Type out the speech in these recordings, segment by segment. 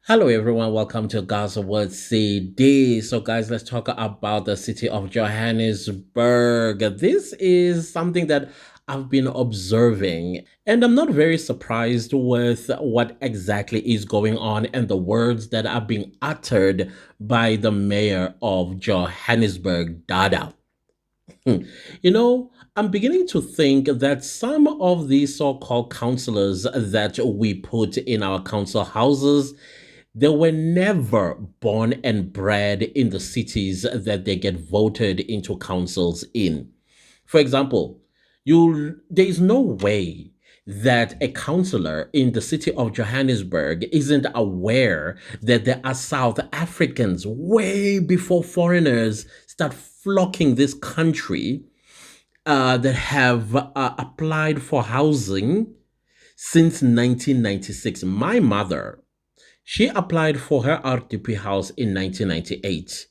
Hello, everyone. Welcome to God's Word CD. So, guys, let's talk about the city of Johannesburg. This is something that I've been observing, and I'm not very surprised with what exactly is going on and the words that are being uttered by the mayor of Johannesburg, Dada. Hmm. You know, I'm beginning to think that some of these so called councillors that we put in our council houses, they were never born and bred in the cities that they get voted into councils in. For example, there is no way that a councillor in the city of Johannesburg isn't aware that there are South Africans way before foreigners start flocking this country that have applied for housing since 1996. My mother, she applied for her RDP house in 1998.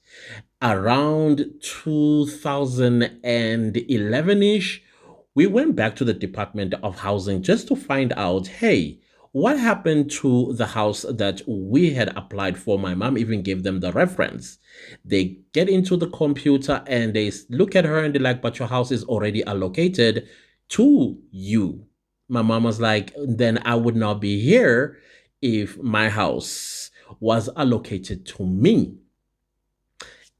Around 2011-ish, we went back to the Department of Housing just to find out, hey, what happened to the house that we had applied for? My mom even gave them the reference. They get into the computer and they look at her and they're like, but your house is already allocated to you. My mom was like, then I would not be here if my house was allocated to me.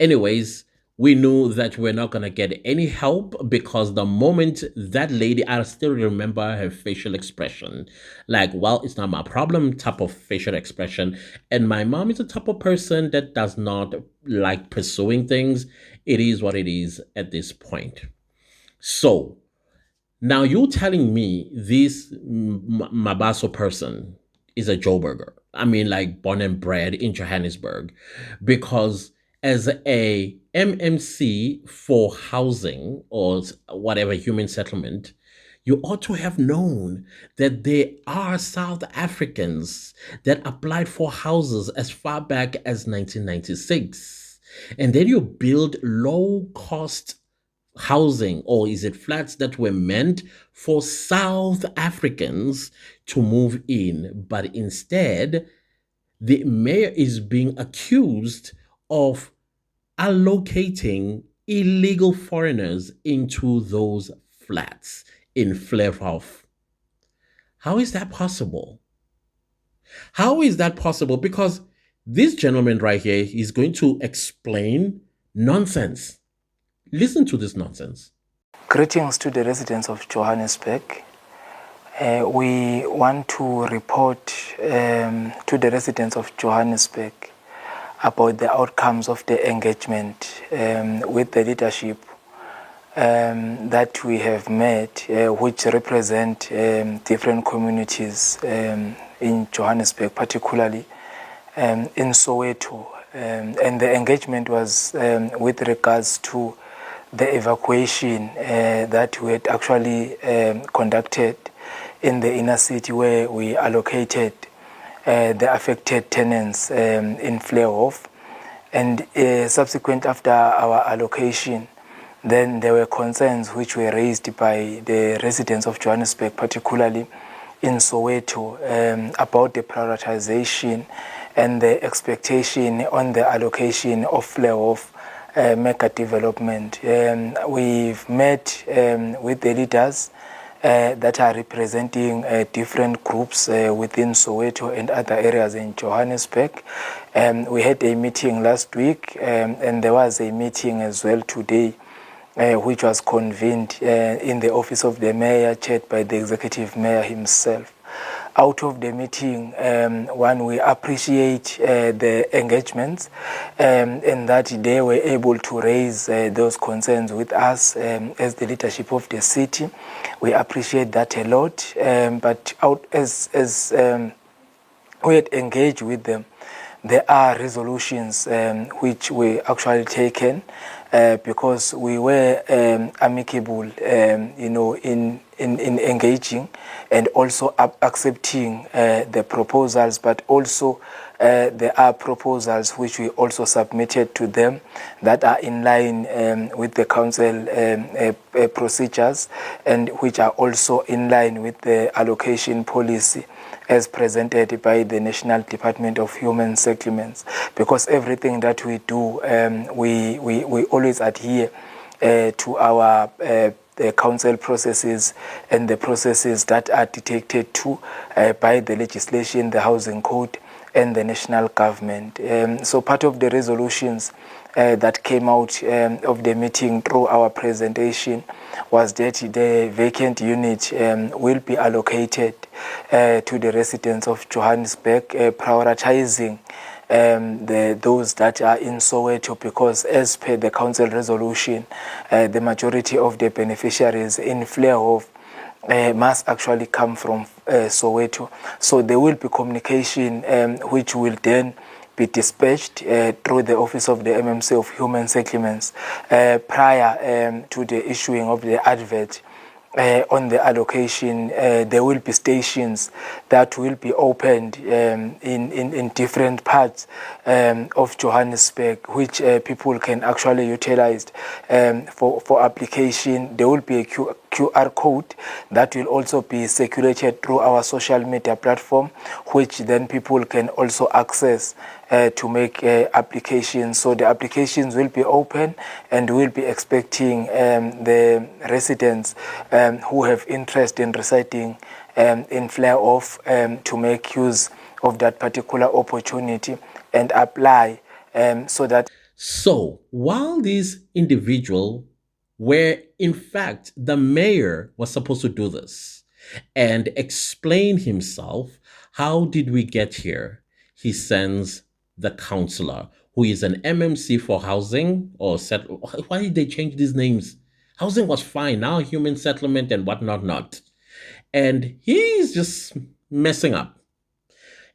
Anyways, we knew that we're not going to get any help because the moment that lady, I still remember her facial expression, like, well, it's not my problem type of facial expression. And my mom is the type of person that does not like pursuing things. It is what it is at this point. So now you telling me this Mabaso person is a Joburger. I mean, like born and bred in Johannesburg, because as a MMC for housing or whatever human settlement, you ought to have known that there are South Africans that applied for houses as far back as 1996. And then you build low cost housing, or is it flats that were meant for South Africans to move in? But instead, the mayor is being accused of allocating illegal foreigners into those flats in Flairhof. How is that possible? How is that possible? Because this gentleman right here is going to explain nonsense. Listen to this nonsense. Greetings to the residents of Johannesburg. We want to report to the residents of Johannesburg about the outcomes of the engagement with the leadership that we have made, which represent different communities in Johannesburg, particularly in Soweto. And the engagement was with regards to the evacuation that we had actually conducted in the inner city, where we allocated the affected tenants in Flairhof. And subsequent after our allocation, then there were concerns which were raised by the residents of Johannesburg, particularly in Soweto, about the prioritization and the expectation on the allocation of Flairhof mega development. We've met with the leaders that are representing different groups within Soweto and other areas in Johannesburg. We had a meeting last week, and there was a meeting as well today, which was convened in the office of the mayor, chaired by the executive mayor himself. Out of the meeting, we appreciate the engagements and that they were able to raise those concerns with us as the leadership of the city. We appreciate that a lot, but as we had engaged with them, there are resolutions which were actually taken because we were amicable, in engaging and also accepting the proposals, but also there are proposals which we also submitted to them that are in line with the council procedures and which are also in line with the allocation policy as presented by the National Department of Human Settlements, because everything that we do, we always adhere to our the council processes and the processes that are dictated to by the legislation, the housing code, and the national government. So part of the resolutions that came out of the meeting through our presentation was that the vacant unit will be allocated to the residents of Johannesburg, prioritizing those that are in Soweto, because as per the council resolution, the majority of the beneficiaries in Flairhof must actually come from Soweto. So there will be communication which will then be dispatched through the Office of the MMC of Human Settlements prior to the issuing of the advert. On the allocation, there will be stations that will be opened in different parts of Johannesburg, which people can actually utilize for application. There will be a QR code that will also be circulated through our social media platform, which then people can also access to make applications. So the applications will be open, and we'll be expecting the residents who have interest in residing in Flairhof to make use of that particular opportunity and apply so that. So while these individuals were, in fact, the mayor was supposed to do this and explain himself, how did we get here? He sends the counselor, who is an MMC for housing or set. Why did they change these names? Housing was fine. Now human settlement and whatnot, not. And he's just messing up.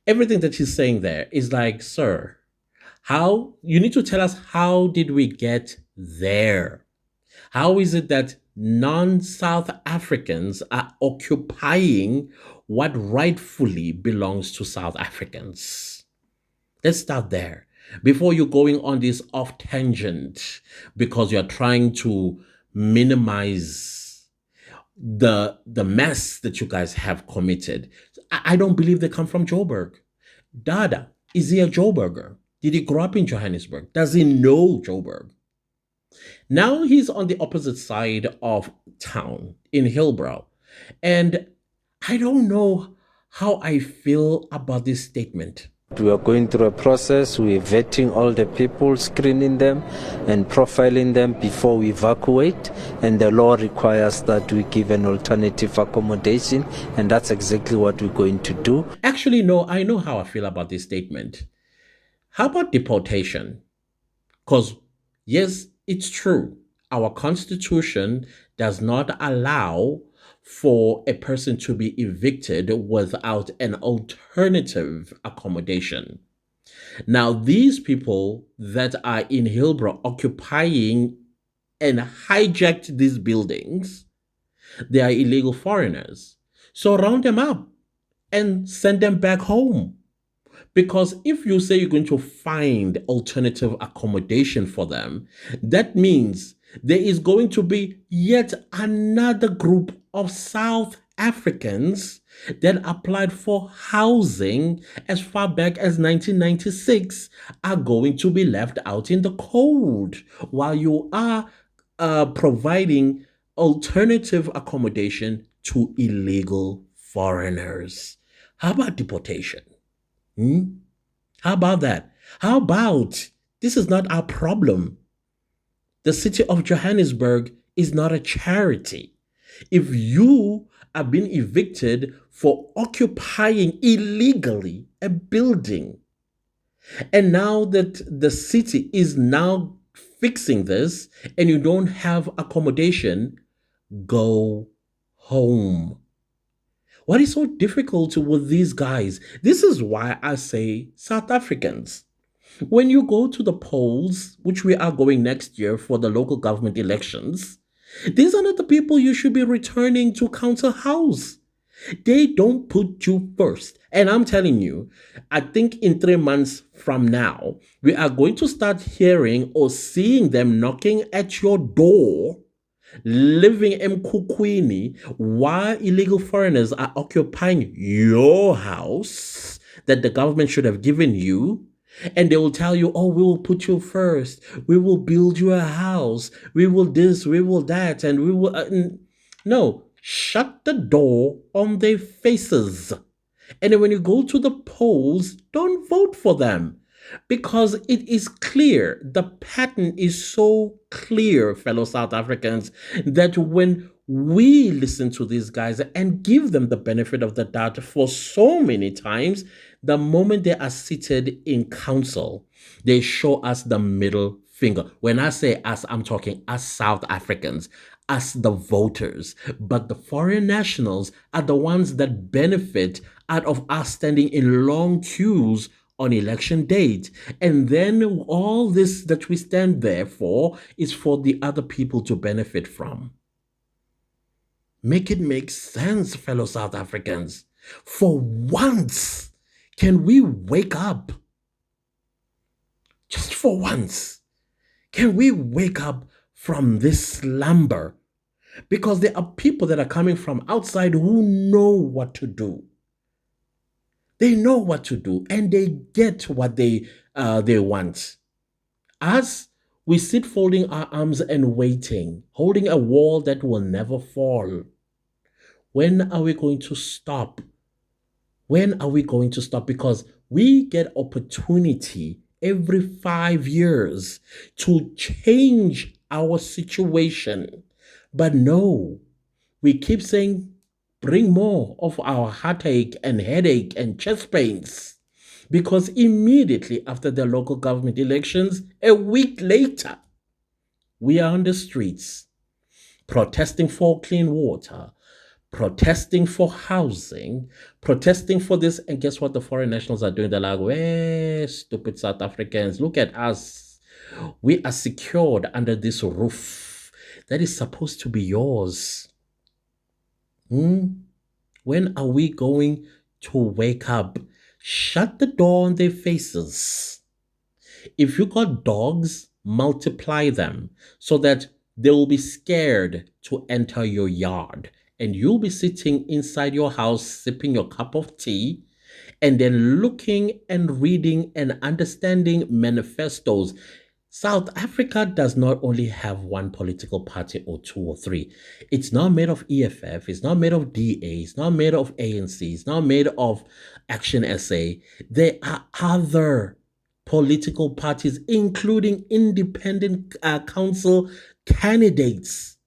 Everything that he's saying there is like, sir, how you need to tell us, how did we get there? How is it that non-South Africans are occupying what rightfully belongs to South Africans? Let's start there before you're going on this off tangent, because you're trying to minimize the mess that you guys have committed. I don't believe they come from Joburg. Dada, is he a Joburger? Did he grow up in Johannesburg? Does he know Joburg? Now he's on the opposite side of town in Hillbrow. And I don't know how I feel about this statement. We are going through a process. We're vetting all the people, screening them and profiling them before we evacuate. And the law requires that we give an alternative accommodation. And that's exactly what we're going to do. Actually, no, I know how I feel about this statement. How about deportation? Because, yes, it's true. Our constitution does not allow for a person to be evicted without an alternative accommodation. Now, these people that are in Hillbrow occupying and hijacked these buildings, they are illegal foreigners. So round them up and send them back home. Because if you say you're going to find alternative accommodation for them, that means there is going to be yet another group of South Africans that applied for housing as far back as 1996 are going to be left out in the cold while you are providing alternative accommodation to illegal foreigners. How about deportation? How about that? How about this is not our problem? The city of Johannesburg is not a charity. If you are being evicted for occupying illegally a building, and now that the city is now fixing this and you don't have accommodation, go home. What is so difficult with these guys? This is why I say South Africans. When you go to the polls, which we are going next year for the local government elections, these are not the people you should be returning to council house. They don't put you first. And I'm telling you, I think in 3 months from now, we are going to start hearing or seeing them knocking at your door living in Kukwini while illegal foreigners are occupying your house that the government should have given you. And they will tell you, oh, we will put you first. We will build you a house. We will this, we will that, and we will. No, shut the door on their faces. And then when you go to the polls, don't vote for them because it is clear, the pattern is so clear, fellow South Africans, that when we listen to these guys and give them the benefit of the doubt for so many times, the moment they are seated in council, they show us the middle finger. When I say us, I'm talking us South Africans, us the voters. But the foreign nationals are the ones that benefit out of us standing in long queues on election date. And then all this that we stand there for is for the other people to benefit from. Make it make sense, fellow South Africans. For once, can we wake up? Just for once, can we wake up from this slumber? Because there are people that are coming from outside who know what to do. They know what to do and they get what they want. Us, we sit folding our arms and waiting, holding a wall that will never fall. When are we going to stop? When are we going to stop? Because we get opportunity every 5 years to change our situation. But no, we keep saying, bring more of our heartache and headache and chest pains. Because immediately after the local government elections, a week later, we are on the streets protesting for clean water, protesting for housing, protesting for this. And guess what the foreign nationals are doing? They're like, well, stupid South Africans, look at us. We are secured under this roof that is supposed to be yours. When are we going to wake up? Shut the door on their faces. If you got dogs, multiply them so that they will be scared to enter your yard. And you'll be sitting inside your house sipping your cup of tea and then looking and reading and understanding manifestos. South Africa does not only have one political party or two or three. It's not made of EFF, it's not made of DA, it's not made of ANC, it's not made of Action SA. There are other political parties, including independent council candidates.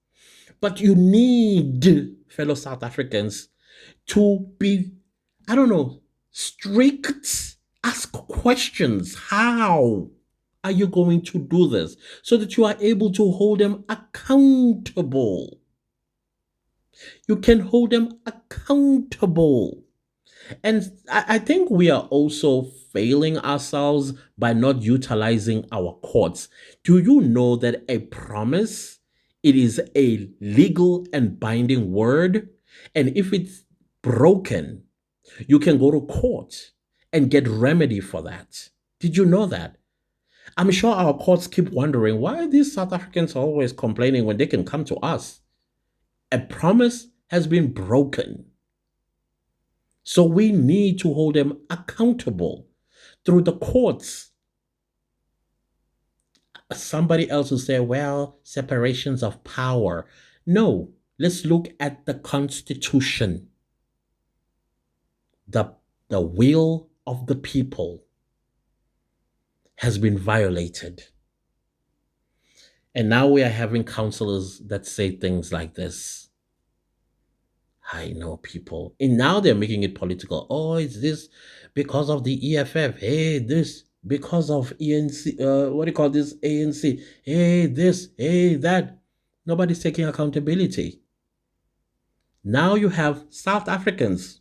But you need, fellow South Africans, to be, I don't know, strict, ask questions. How are you going to do this so that you are able to hold them accountable? You can hold them accountable. And I think we are also failing ourselves by not utilizing our courts. Do you know that a promise, it is a legal and binding word? And if it's broken, you can go to court and get remedy for that. Did you know that? I'm sure our courts keep wondering why these South Africans are always complaining when they can come to us. A promise has been broken. So we need to hold them accountable through the courts. Somebody else will say, well, separations of power. No, let's look at the Constitution. The will of the people has been violated. And now we are having counselors that say things like this. I know people. And now they're making it political. Oh, it's this because of the EFF. Hey, this because of ENC. What do you call this? ANC. Hey, this. Hey, that. Nobody's taking accountability. Now you have South Africans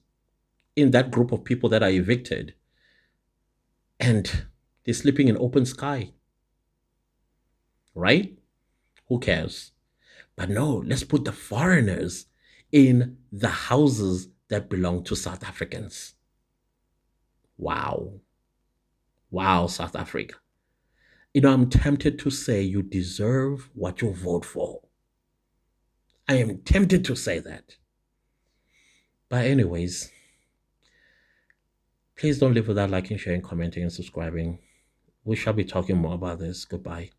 in that group of people that are evicted. And they're sleeping in open sky. Right? Who cares? But no, let's put the foreigners in the houses that belong to South Africans. Wow. Wow, South Africa. I'm tempted to say you deserve what you vote for. I am tempted to say that. But anyways, please don't leave without liking, sharing, commenting, and subscribing. We shall be talking more about this. Goodbye.